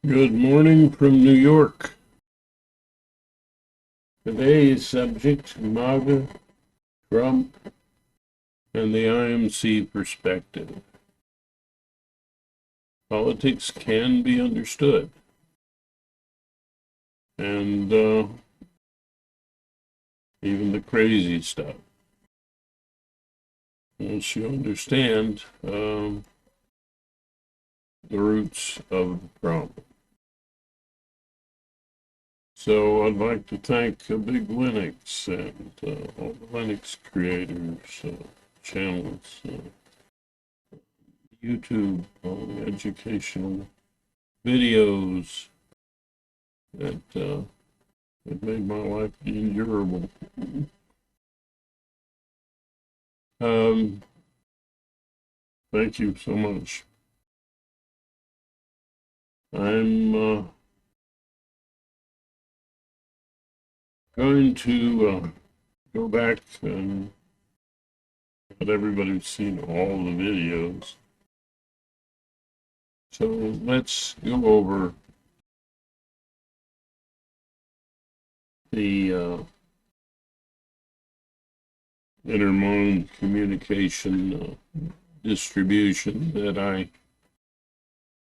Good morning from New York. Today's subject, MAGA, Trump, and the IMC perspective. Politics can be understood. And even the crazy stuff. Once you understand the roots of the problem. So I'd like to thank Big Linux and all the Linux creators, channels, YouTube, all the educational videos that it made my life endurable. Thank you so much. I'm going to go back and let everybody seen all the videos. So let's go over the intermodal communication distribution that I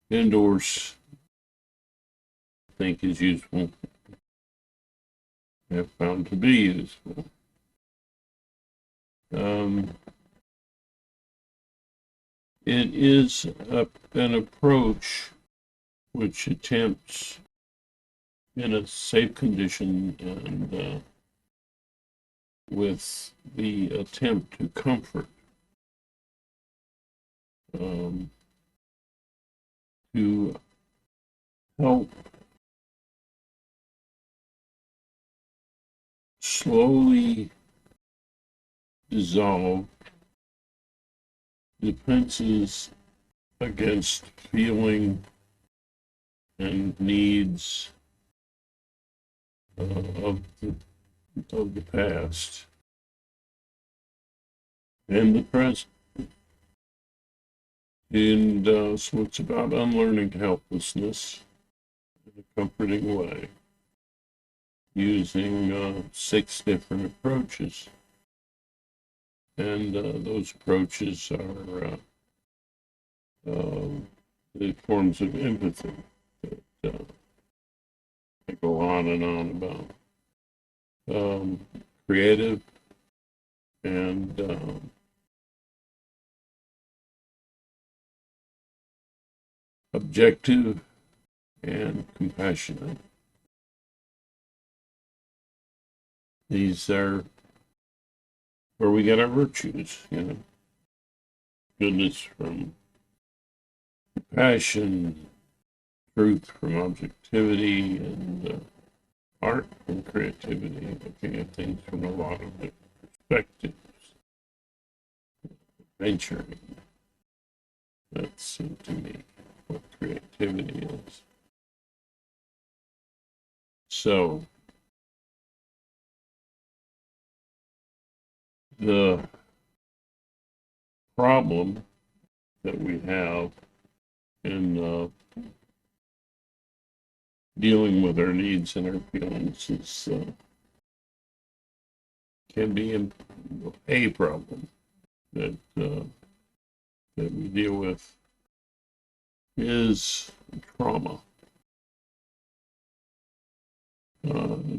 endorse, think is useful, have found to be useful. It is an approach which attempts in a safe condition and with the attempt to comfort, to help slowly dissolve defenses against feeling and needs of the past and the present. And so it's about unlearning helplessness in a comforting way, using 6 different approaches. And those approaches are the forms of empathy that I go on and on about. Creative and objective and compassionate. These are where we get our virtues, goodness from compassion, truth from objectivity, and art from creativity, looking at things from a lot of different perspectives. Venturing, that's to me what creativity is. So, the problem that we have in dealing with our needs and our feelings is can be a problem that that we deal with is trauma.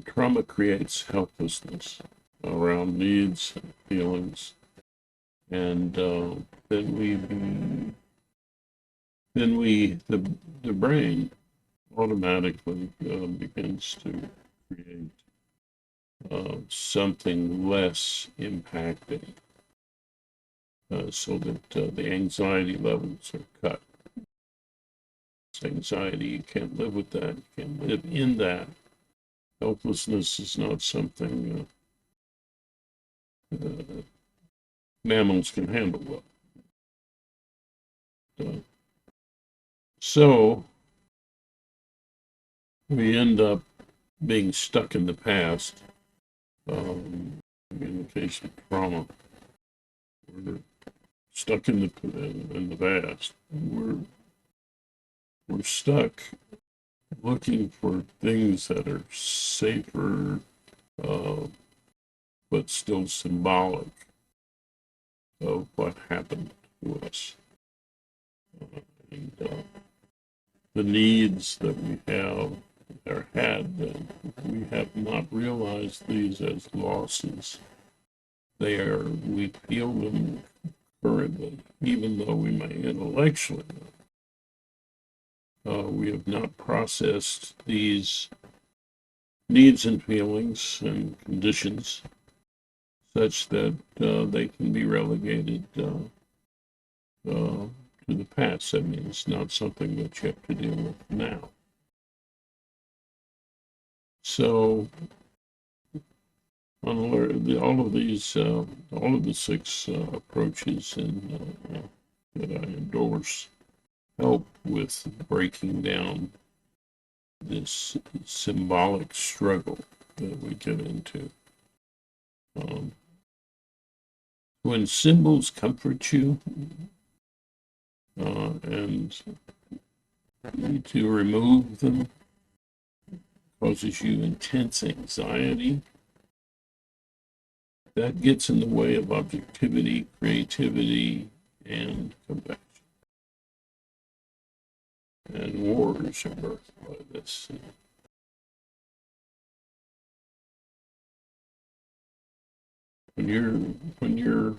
Trauma creates helplessness around needs and feelings, and then the brain automatically begins to create something less impacting, so that the anxiety levels are cut. Anxiety, you can't live with that, you can't live in that. Helplessness is not something mammals can handle well. So we end up being stuck in the past. In the case of trauma, we're stuck in the past. We're stuck looking for things that are safer, uh, but still symbolic of what happened to us. And the needs that we have or had, we have not realized these as losses. We feel them currently, even though we may intellectually know. We have not processed these needs and feelings and conditions such that they can be relegated to the past. I mean, it's not something that you have to deal with now. So, on all of these, all of the six approaches that I endorse help with breaking down this symbolic struggle that we get into. When symbols comfort you, and to remove them causes you intense anxiety, that gets in the way of objectivity, creativity, and compassion. And wars are birthed by this. When you're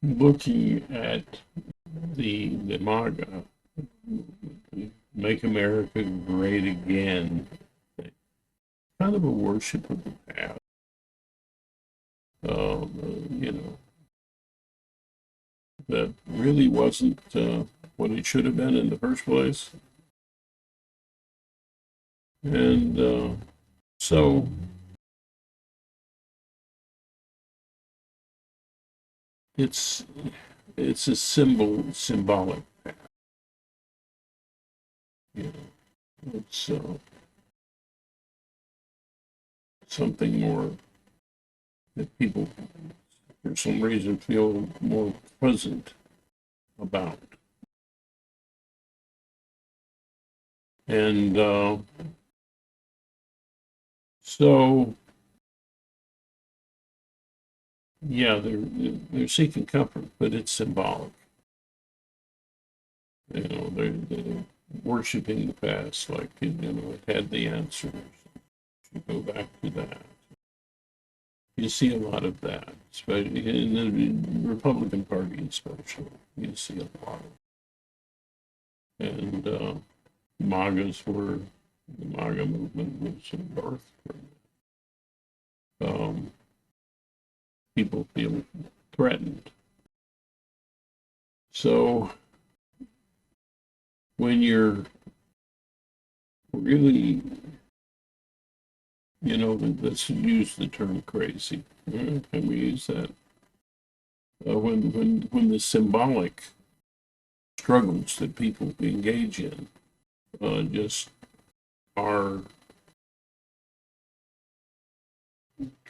looking at the MAGA, Make America Great Again, kind of a worship of the past. You know, that really wasn't what it should have been in the first place. And so it's a symbolic path. You know, it's something more that people, for some reason, feel more present about. And so, yeah, they're seeking comfort, but it's symbolic. You know, they're worshiping the past, like, you know, it had the answers. You go back to that. You see a lot of that, especially in the Republican Party, especially. You see a lot of it. And MAGAs were, the MAGA movement was birthed. Um, people feel threatened. So when you're really, you know, let's use the term crazy. Can we use that? When the symbolic struggles that people engage in just are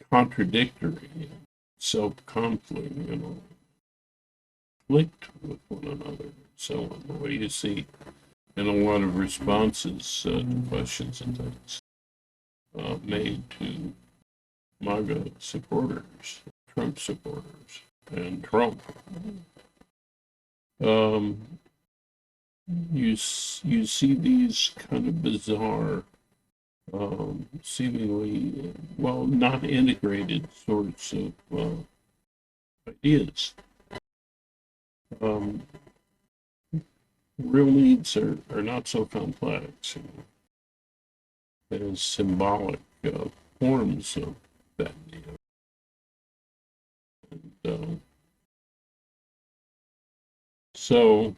contradictory, self-conflict, you know, conflict with one another, and so on. The way you see in a lot of responses to questions and things made to MAGA supporters, Trump supporters, and Trump. Um, you see these kind of bizarre, seemingly well not integrated sorts of ideas. Um, real needs are not so complex. You know. There's symbolic forms of that need. And, so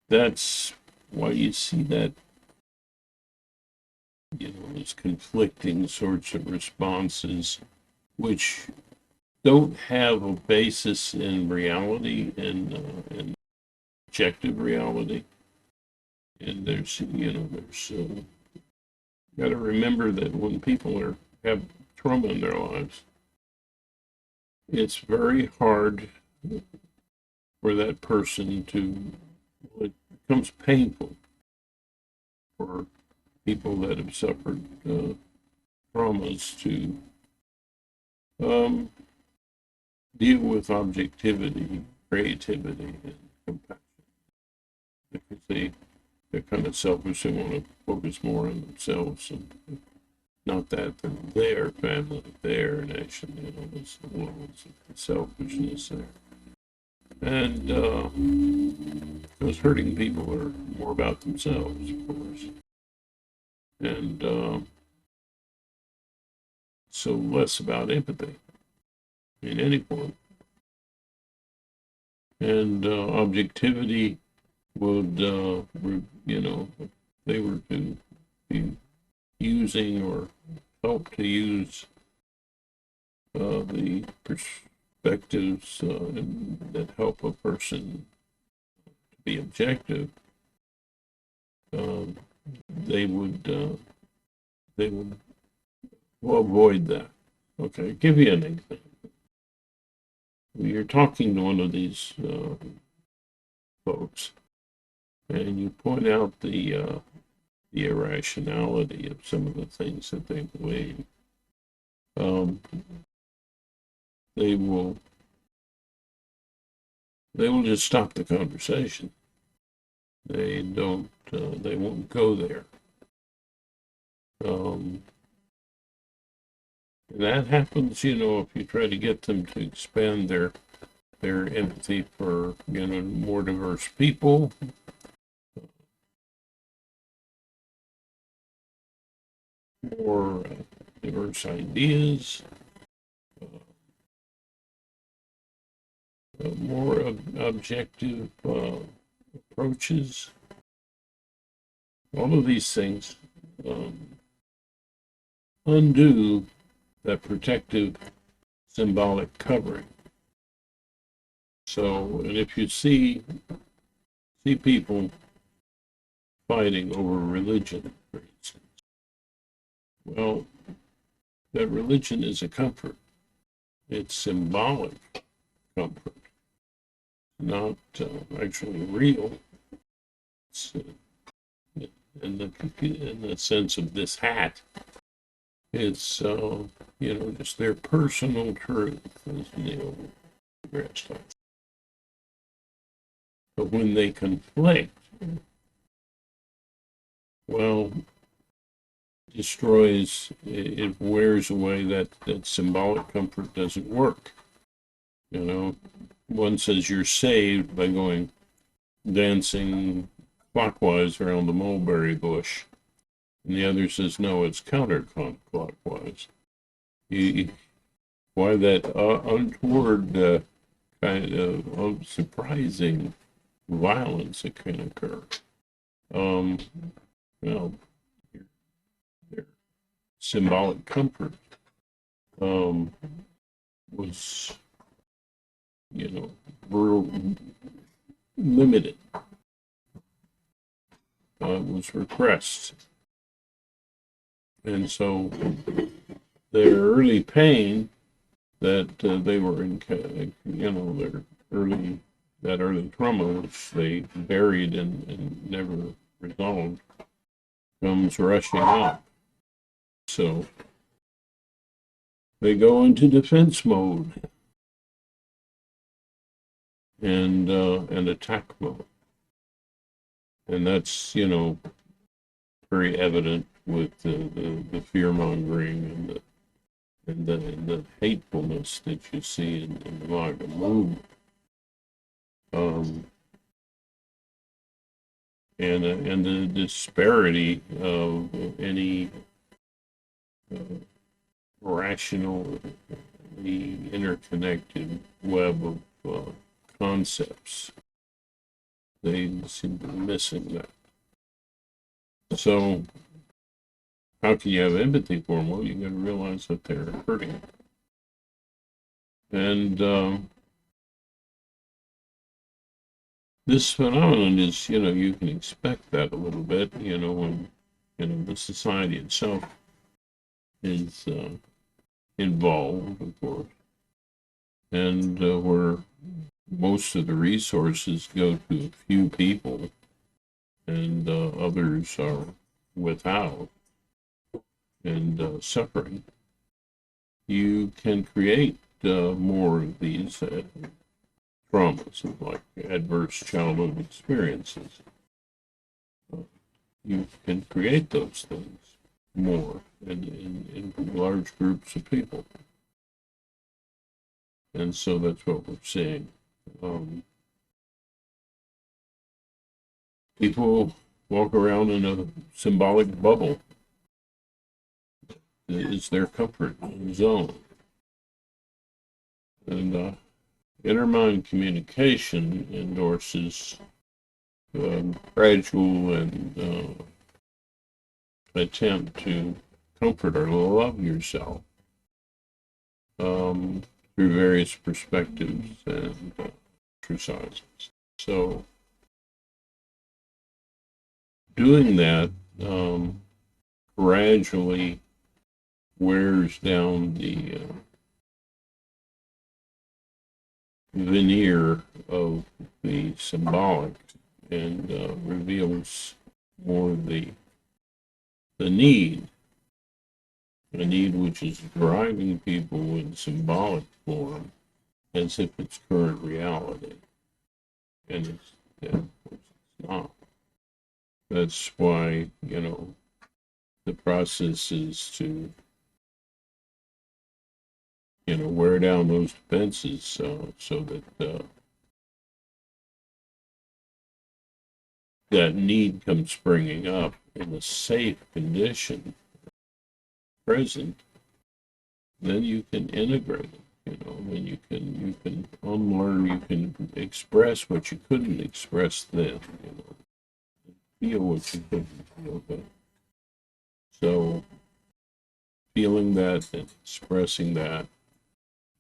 that's why you see that, you know, those conflicting sorts of responses, which don't have a basis in reality and objective reality. And there's, you know, got to remember that when people have trauma in their lives, it's very hard for that person to, it becomes painful for people that have suffered traumas to um, deal with objectivity, creativity, and compassion, because they're kind of selfish. They want to focus more on themselves and not that their family, their nation, there's levels of selfishness there. And those hurting people are more about themselves, of course. And so less about empathy in any form. And objectivity would, if they were to be using or help to use the perspectives that help a person to be objective, they would avoid that. Okay, give you an example. You're talking to one of these folks, and you point out the irrationality of some of the things that they believe. They will just stop the conversation. They don't. They won't go there. And that happens, if you try to get them to expand their empathy for more diverse people, more diverse ideas, more objective approaches. All of these things undo that protective symbolic covering. So, and if you see people fighting over religion, for instance, well, that religion is a comfort. It's symbolic comfort, not actually real. It's, in the sense of this hat, it's just their personal truth, as Neil Gretsch talks. But when they conflict, well, destroys, it wears away that symbolic comfort doesn't work. One says you're saved by going dancing clockwise around the mulberry bush, and the other says no, it's counterclockwise. Why that untoward kind of surprising violence that can occur? Well, their symbolic comfort was, limited. Was repressed. And so their early pain that they were in, their early trauma, which they buried and never resolved, comes rushing up. So they go into defense mode and attack mode. And that's, very evident with the fear mongering and the hatefulness that you see in the MAGA movement. And the disparity of any rational, the interconnected web of concepts. They seem to be missing that. So, how can you have empathy for them? Well, you got to realize that they're hurting. And this phenomenon is, you can expect that a little bit, when, the society itself is involved, of course, and where most of the resources go to a few people and others are without and suffering, you can create more of these traumas, like adverse childhood experiences. You can create those things more in large groups of people. And so that's what we're seeing. People walk around in a symbolic bubble. It is their comfort zone. And inner mind communication endorses gradual and attempt to comfort or love yourself through various perspectives and exercises. So doing that gradually wears down the veneer of the symbolic and reveals more the need, a need which is driving people in symbolic form as if it's current reality. And it's not. That's why, the process is to, wear down those defenses so that that need comes springing up in a safe condition present, then you can integrate it, then you can unlearn, you can express what you couldn't express then, feel what you couldn't feel then. So feeling that and expressing that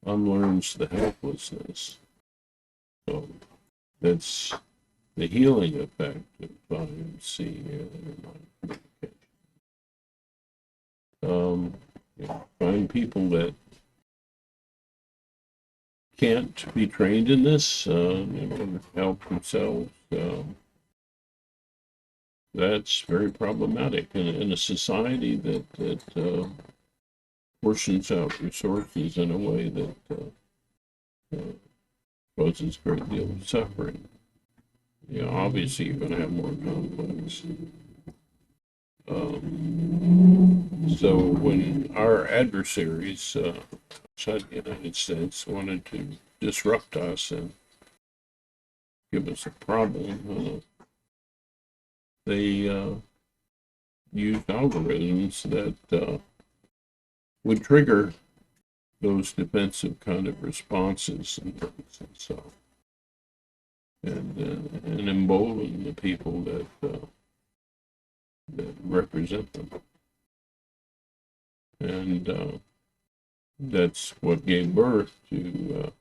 unlearns the helplessness. So that's the healing effect of IMC and communication. Find people that can't be trained in this, help themselves. That's very problematic in a society that portions out resources in a way that causes a great deal of suffering. Obviously you're going to have more conflicts. So when our adversaries outside the United States wanted to disrupt us and give us a problem, they used algorithms that would trigger those defensive kind of responses and things, and so and embolden the people that represent them, and that's what gave birth to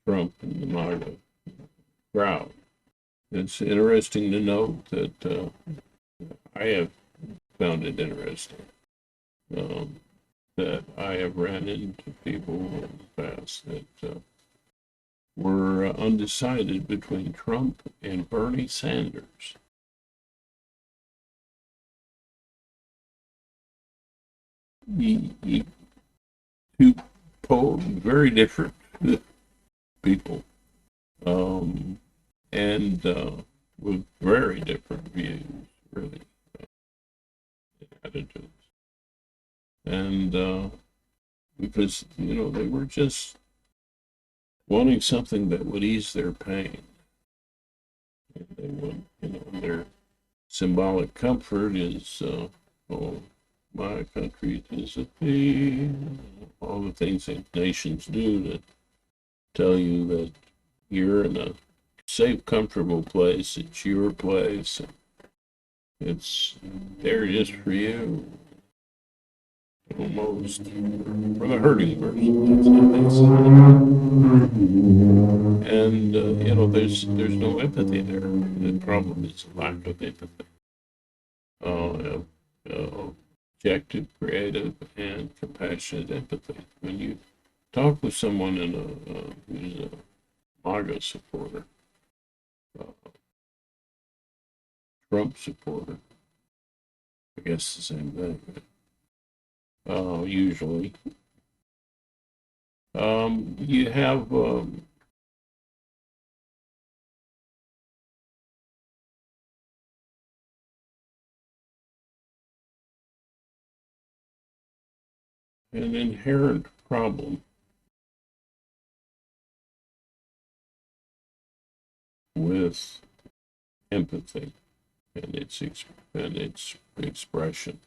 Trump and the MAGA crowd. It's interesting to note that I have found it interesting that I have ran into people in the past that were undecided between Trump and Bernie Sanders. Two very different people, and with very different views, really, attitudes. And because, they were just wanting something that would ease their pain. And they would, their symbolic comfort is, oh, my country is a thing, all the things that nations do to tell you that you're in a safe, comfortable place. It's your place. It's there just for you. Almost for the hurting person. That's how they say. And there's no empathy there. The problem is lack of empathy. Objective, creative, and compassionate empathy. When you talk with someone who's a MAGA supporter, uh, Trump supporter. I guess the same thing. Usually, you have an inherent problem with empathy and its expression.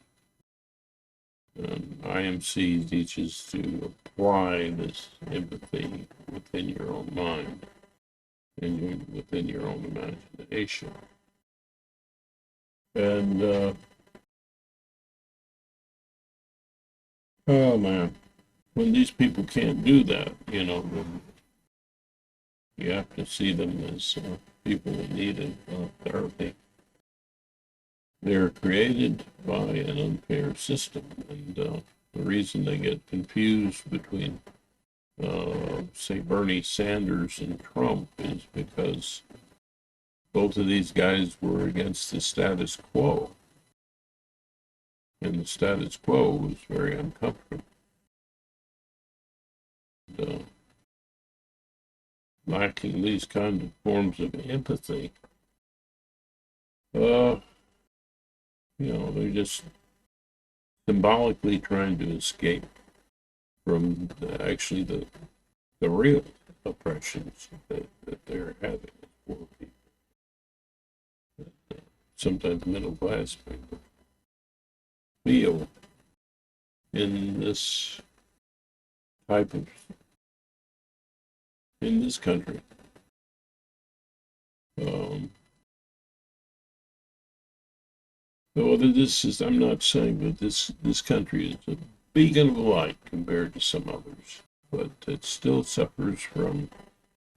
IMC teaches to apply this empathy within your own mind and within your own imagination. And oh man, when these people can't do that, you have to see them as people that need therapy. They're created by an unfair system, and the reason they get confused between, say, Bernie Sanders and Trump is because both of these guys were against the status quo, and the status quo was very uncomfortable. And, lacking these kind of forms of empathy, they're just symbolically trying to escape from actually the real oppressions that they're having as poor people. Sometimes middle class people feel in this type of in this country. So this is, I'm not saying that this country is a beacon of light compared to some others, but it still suffers from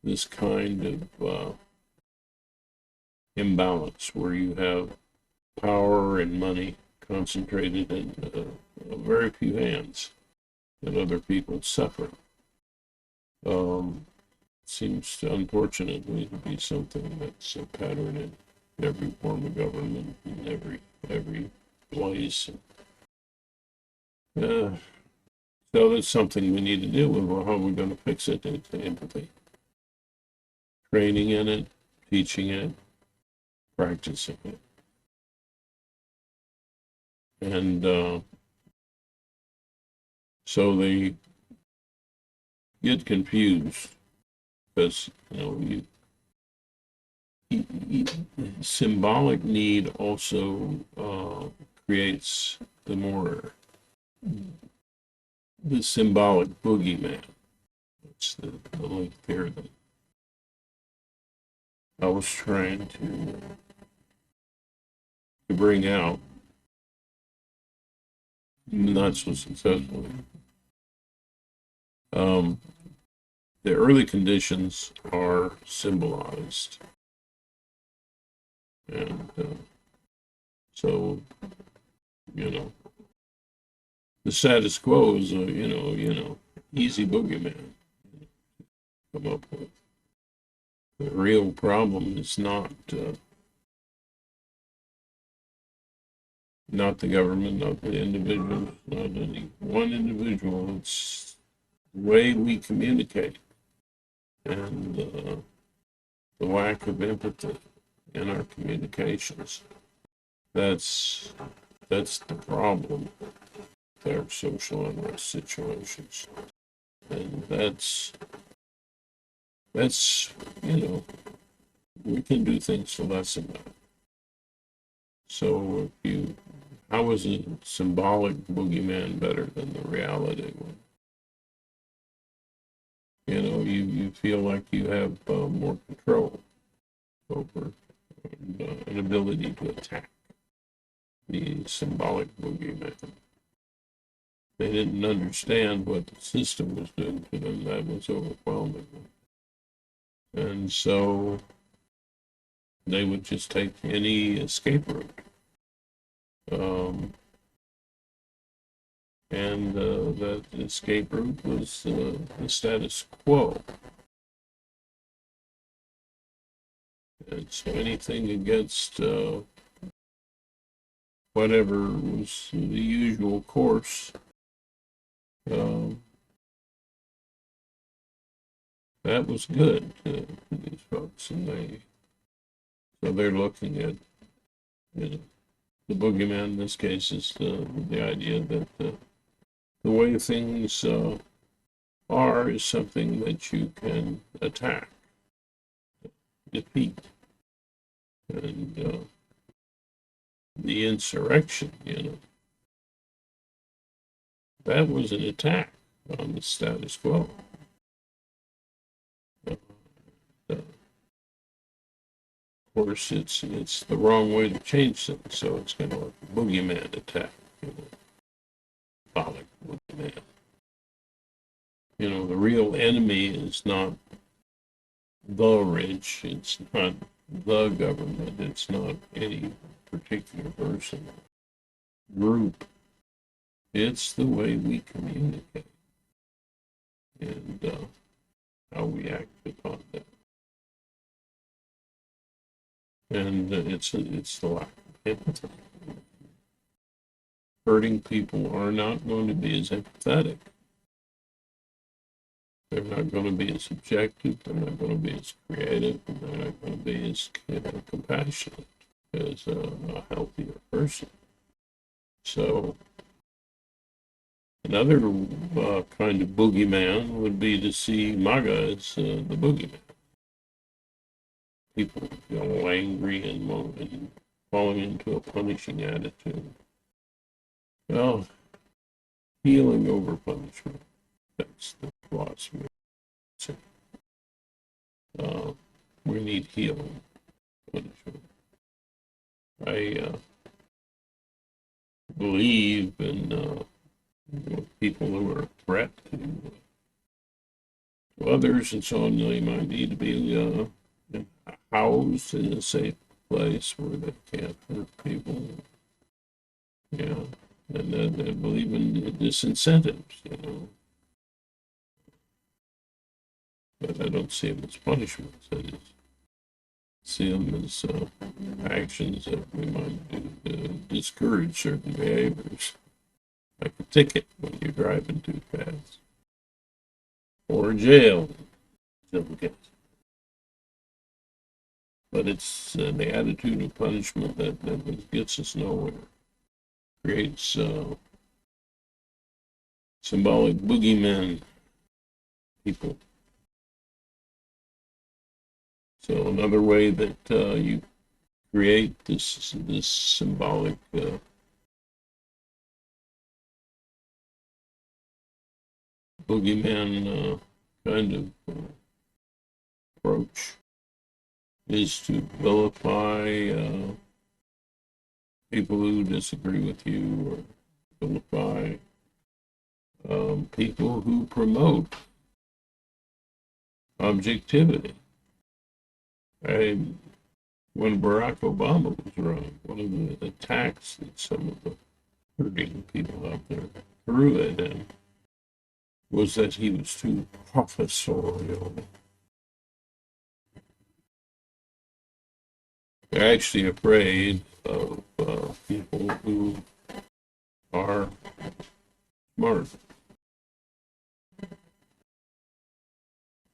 this kind of imbalance where you have power and money concentrated in very few hands, and other people suffer. Seems to, unfortunately, to be something that's a pattern in every form of government in every place. So that's something we need to deal with. Well, how are we going to fix it? It's empathy, training in it, teaching it, practicing it, and so they get confused because symbolic need also creates the symbolic boogeyman. It's the link there that I was trying to bring out, not so successfully. The early conditions are symbolized, and so the status quo is a easy boogeyman to come up with. The real problem is not the government, not the individual, not any one individual. It's the way we communicate and the lack of empathy in our communications. That's the problem with our social unrest situations, and that's we can do things to lessen that. So how is a symbolic boogeyman better than the reality one? You feel like you have more control over an ability to attack the symbolic boogeyman. They didn't understand what the system was doing to them. That was overwhelming. And so they would just take any escape route. and that escape route was the status quo. And so anything against whatever was the usual course, that was good to these folks, and they're looking at, you know, the boogeyman in this case is the idea that the way things are is something that you can attack, defeat, and the insurrection, that was an attack on the status quo. Of course, it's the wrong way to change things, so it's kind of like a boogeyman attack, symbolic boogeyman. The real enemy is not the rich, it's not the government, it's not any particular person, group. It's the way we communicate and how we act upon that. And it's the lack of empathy. Hurting people are not going to be as empathetic. They're not going to be as objective. They're not going to be as creative. And they're not going to be as compassionate as a healthier person. So another kind of boogeyman would be to see MAGA as the boogeyman. People feel angry and falling into a punishing attitude. Well, healing over punishment. That's the philosophy. We need healing. Punishment. I believe in people who are a threat to others, and so on. They might need to be housed in a safe place where they can't hurt people. Yeah, and I believe in disincentives, but I don't see them as punishments. I just see them as actions that we might do to discourage certain behaviors, like a ticket when you're driving too fast, or jail. But it's the attitude of punishment that gets us nowhere. Creates symbolic boogeymen, people. So another way that you create this symbolic boogeyman kind of approach is to vilify people who disagree with you, or vilify people who promote objectivity. When Barack Obama was running, one of the attacks that some of the hurting people out there threw at him was that he was too professorial. They're actually afraid of people who are smart.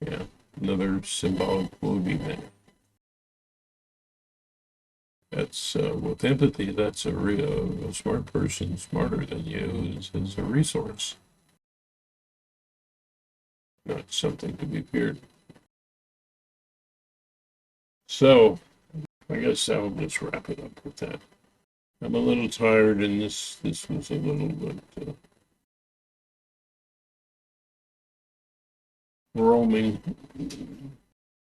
Yeah, another symbolic boogeyman. That's with empathy. That's a smart person, smarter than you, is a resource, not something to be feared. So I guess I'll just wrap it up with that. I'm a little tired, and this was a little bit roaming,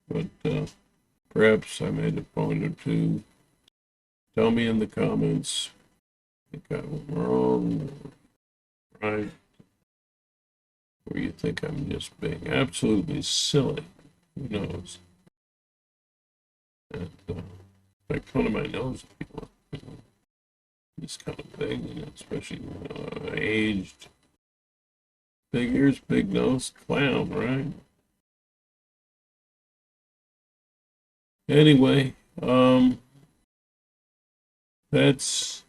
but perhaps I made a point or two. Tell me in the comments if I went wrong, right, or you think I'm just being absolutely silly. Who knows? And make fun of my nose if you want. This kind of thing, especially aged Big ears, big nose, clown, right? Anyway, that's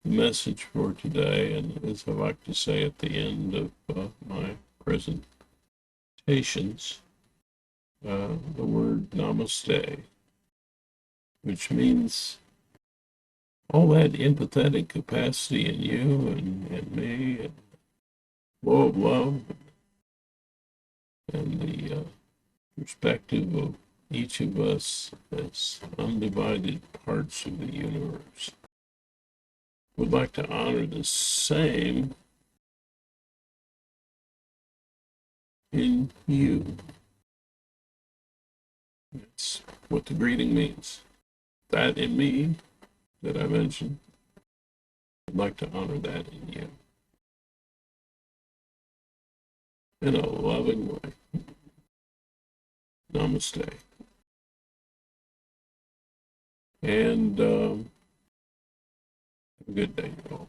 the message for today. And as I like to say at the end of my presentations, the word namaste, which means all that empathetic capacity in you and me, and flow of love, and the perspective of each of us as undivided parts of the universe. Would like to honor the same in you. That's what the greeting means. That in me that I mentioned, I'd like to honor that in you in a loving way. Namaste. And have a good day, y'all.